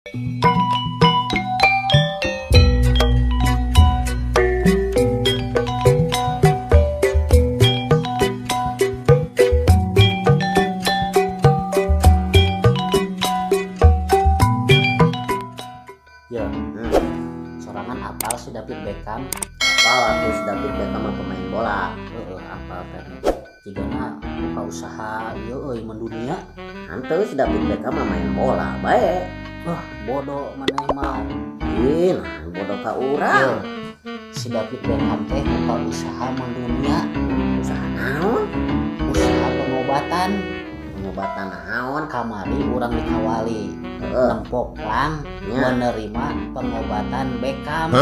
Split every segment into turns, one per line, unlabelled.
Ya, sorangan apal si David Beckham.
Apal atuh si David Beckham mah pemain bola.
Apal tadi. Jigana buka usaha ieu euy mendunia.
Hanteu si David Beckham mah main bola bae.
Wah, bodoh maneh mah.
Nah, bodoh ka urang.
Si David Beckham teh buka usaha mendunia.
Usaha naon?
Usaha pengobatan.
Pengobatan naon?
Kamari urang dikawali. Nempok lang menerima pengobatan Beckham.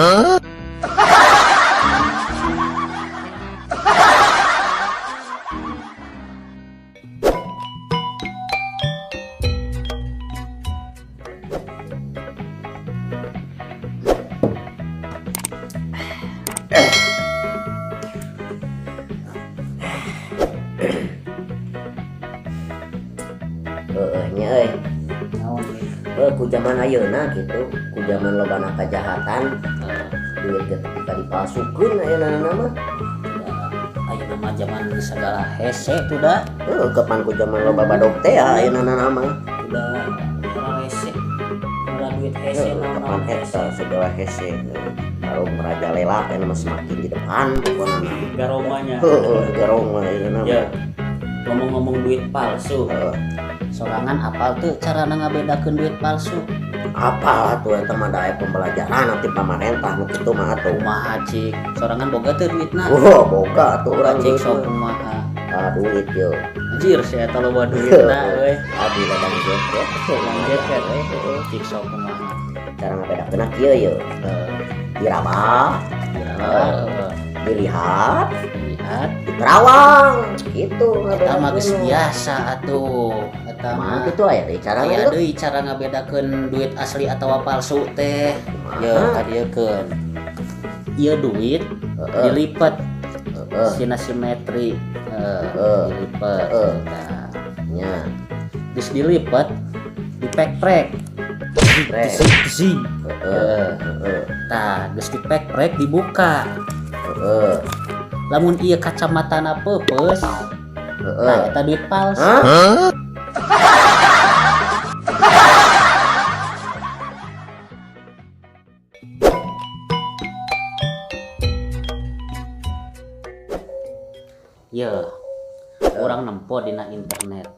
Nya euy.
Naon ieu?
Ku zaman ayeuna gitu, ku zaman lobana kajahatan, duit ketika dipalsukeun ayeuna mah.
Ayeuna mah zaman segala hese tuh dah.
Kapan ku zaman loba badog teh ayeuna mah.
Udah era hese. Udah duit hese
Kapan
naon
eta segala hese. Baru merajalela kan mah semakin di depan pokona.
garomanya.
Garong mah ayeuna
Ya.
mah.
Ngomong-ngomong duit palsu. Sorangan apal tuh cara ngabedakeun duit palsu?
Apal atuh eta mah daek pembelajaran nanti pamarentah nu kitu mah atuh.
Kumaha cik? Sorangan boga teu duitna.
Boga atuh urang
Cik sok kumaha.
duit yo.
Anjir si eta loba duitna euy.
Abi ladang joket.
Lanjut kan euy. Cik sok kumaha.
Cara ngabedakeun kieu yo. Diraba, dilihat,
Lihat
terawang gitu
eta mah geus biasa atuh. Eta mah
kitu aya deui cara
aya
ngabedakeun.
deui cara ngabedakeun duit asli atawa palsu teh. Ye kadiekeun. Ieu duit dilipat sina simetri. Dilipat. Nah,
Nya,
geus dilipat dipek-prek. Dising. Tah, geus dipek-prek dibuka. Lamun ieu kacamatana peupeus, nah eta duit palsu. Ye, urang nempo dina internet.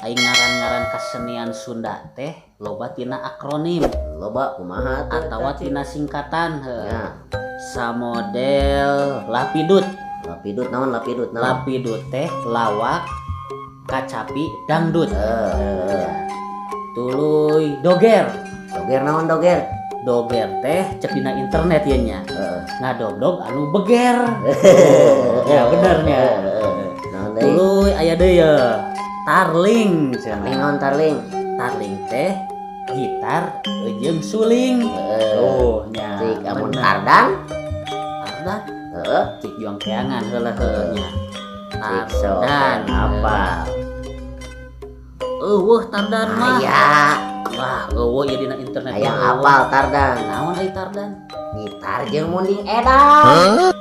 Aing ngaran-ngaran kasenian Sunda teh loba tina akronim
Loba kumaha tuh
atawa tina singkatan
Ya.
Samodel lapidut.
Lapidut naon lapidut naon?
Lapidut teh lawak kacapi dangdut. Tuluy doger.
Doger naon doger?
Doger teh cek dina internet ye nya. Ngadogdog anu beger. Ya benernya.
Naon deui?
Tuluy aya deui ye. Tarling cenah.
Naon tarling?
Tarling teh gitar jeung suling. Oh nya.
Cik amun
bener.
kardan?
Tardan
Heeh.
cik juang keangan heula heuh nya.
Cik sok
Tardan
apa?
Eueuh tardan mah.
Aya,
Wah, eueuh ieu dina internet.
aya apal tardan.
Naon ai tardan?
Gitar jeung munding edan.